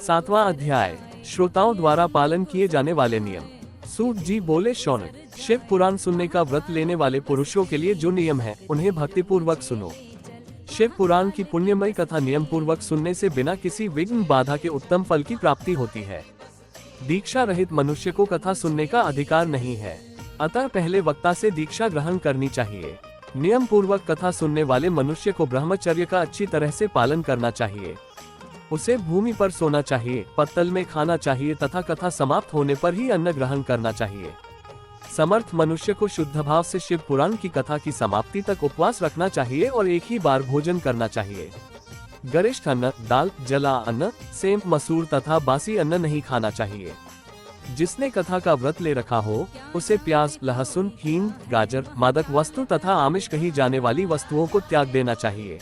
7वां अध्याय, श्रोताओं द्वारा पालन किए जाने वाले नियम। सूत जी बोले, शौनक, शिव पुराण सुनने का व्रत लेने वाले पुरुषों के लिए जो नियम है उन्हें भक्ति पूर्वक सुनो। शिव पुराण की पुण्यमयी कथा नियम पूर्वक सुनने से बिना किसी विघ्न बाधा के उत्तम फल की प्राप्ति होती है। दीक्षा रहित मनुष्य को कथा सुनने का अधिकार नहीं है, अतः पहले वक्ता से दीक्षा ग्रहण करनी चाहिए। नियम पूर्वक कथा सुनने वाले मनुष्य को ब्रह्मचर्य का अच्छी तरह से पालन करना चाहिए। उसे भूमि पर सोना चाहिए, पत्तल में खाना चाहिए तथा कथा समाप्त होने पर ही अन्न ग्रहण करना चाहिए। समर्थ मनुष्य को शुद्ध भाव से शिव पुराण की कथा की समाप्ति तक उपवास रखना चाहिए और एक ही बार भोजन करना चाहिए। गरिष्ठ अन्न, दाल, जला अन्न, सेम, मसूर तथा बासी अन्न नहीं खाना चाहिए। जिसने कथा का व्रत ले रखा हो उसे प्याज, लहसुन, हींग, गाजर, मादक वस्तु तथा आमिष कही जाने वाली वस्तुओं को त्याग देना चाहिए।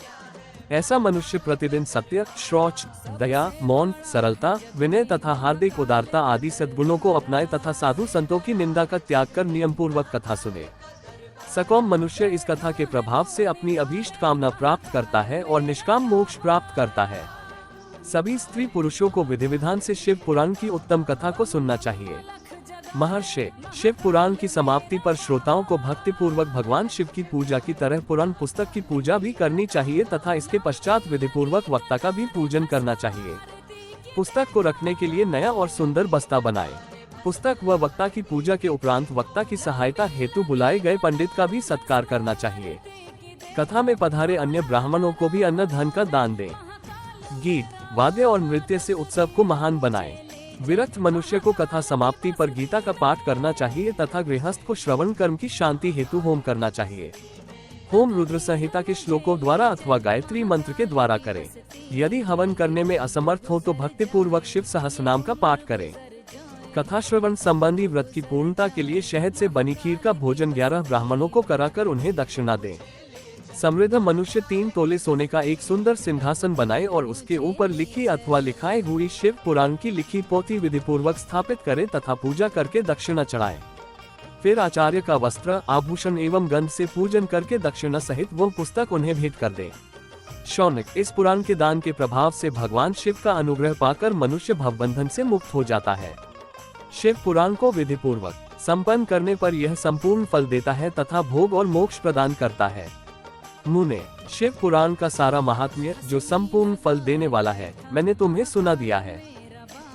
ऐसा मनुष्य प्रतिदिन सत्य, शौच, दया, मौन, सरलता, विनय तथा हार्दिक उदारता आदि सद्गुणों को अपनाए तथा साधु संतों की निंदा का त्याग कर नियम पूर्वक कथा सुने। सकौम मनुष्य इस कथा के प्रभाव से अपनी अभीष्ट कामना प्राप्त करता है और निष्काम मोक्ष प्राप्त करता है। सभी स्त्री पुरुषों को विधि विधान से शिव पुराण की उत्तम कथा को सुनना चाहिए। महर्षि, शिव पुराण की समाप्ति पर श्रोताओं को भक्ति पूर्वक भगवान शिव की पूजा की तरह पुराण पुस्तक की पूजा भी करनी चाहिए तथा इसके पश्चात विधि पूर्वक वक्ता का भी पूजन करना चाहिए। पुस्तक को रखने के लिए नया और सुंदर बस्ता बनाए। पुस्तक व वक्ता की पूजा के उपरांत वक्ता की सहायता हेतु बुलाए गए पंडित का भी सत्कार करना चाहिए। कथा में पधारे अन्य ब्राह्मणों को भी अन्न धन का दान दें। गीत, वाद्य और नृत्य से उत्सव को महान बनाएं। विरक्त मनुष्य को कथा समाप्ति पर गीता का पाठ करना चाहिए तथा गृहस्थ को श्रवण कर्म की शांति हेतु होम करना चाहिए। होम रुद्र संहिता के श्लोकों द्वारा अथवा गायत्री मंत्र के द्वारा करें। यदि हवन करने में असमर्थ हो तो भक्ति पूर्वक शिव सहस्रनाम का पाठ करें। कथा श्रवण संबंधी व्रत की पूर्णता के लिए शहद से बनी खीर का भोजन 11 ब्राह्मणों को कराकर उन्हें दक्षिणा दें। समृद्ध मनुष्य 3 तोले सोने का एक सुंदर सिंहासन बनाए और उसके ऊपर लिखी अथवा लिखाई हुई शिव पुराण की लिखी पोथी विधि पूर्वक स्थापित करे तथा पूजा करके दक्षिणा चढ़ाए। फिर आचार्य का वस्त्र, आभूषण एवं गंध से पूजन करके दक्षिणा सहित वो पुस्तक उन्हें भेंट कर दे। शौनक, इस पुराण के दान के प्रभाव से भगवान शिव का अनुग्रह पाकर मनुष्य भवबंधन से मुक्त हो जाता है। शिव पुराण को विधि पूर्वक संपन्न करने पर यह संपूर्ण फल देता है तथा भोग और मोक्ष प्रदान करता है। मुने, शिव पुराण का सारा महात्म्य जो संपूर्ण फल देने वाला है मैंने तुम्हें सुना दिया है।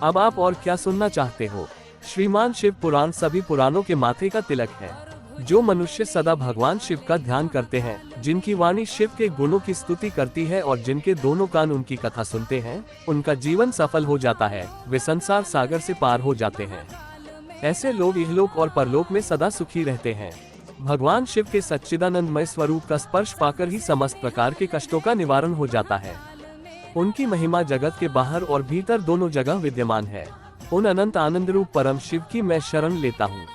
अब आप और क्या सुनना चाहते हो? श्रीमान शिव पुराण सभी पुराणों के माथे का तिलक है। जो मनुष्य सदा भगवान शिव का ध्यान करते हैं, जिनकी वाणी शिव के गुणों की स्तुति करती है और जिनके दोनों कान उनकी कथा सुनते हैं, उनका जीवन सफल हो जाता है, वे संसार सागर से पार हो जाते हैं। ऐसे लोग इहलोक और परलोक में सदा सुखी रहते हैं। भगवान शिव के सच्चिदानंदमय स्वरूप का स्पर्श पाकर ही समस्त प्रकार के कष्टों का निवारण हो जाता है। उनकी महिमा जगत के बाहर और भीतर दोनों जगह विद्यमान है। उन अनंत आनंद रूप परम शिव की मैं शरण लेता हूँ।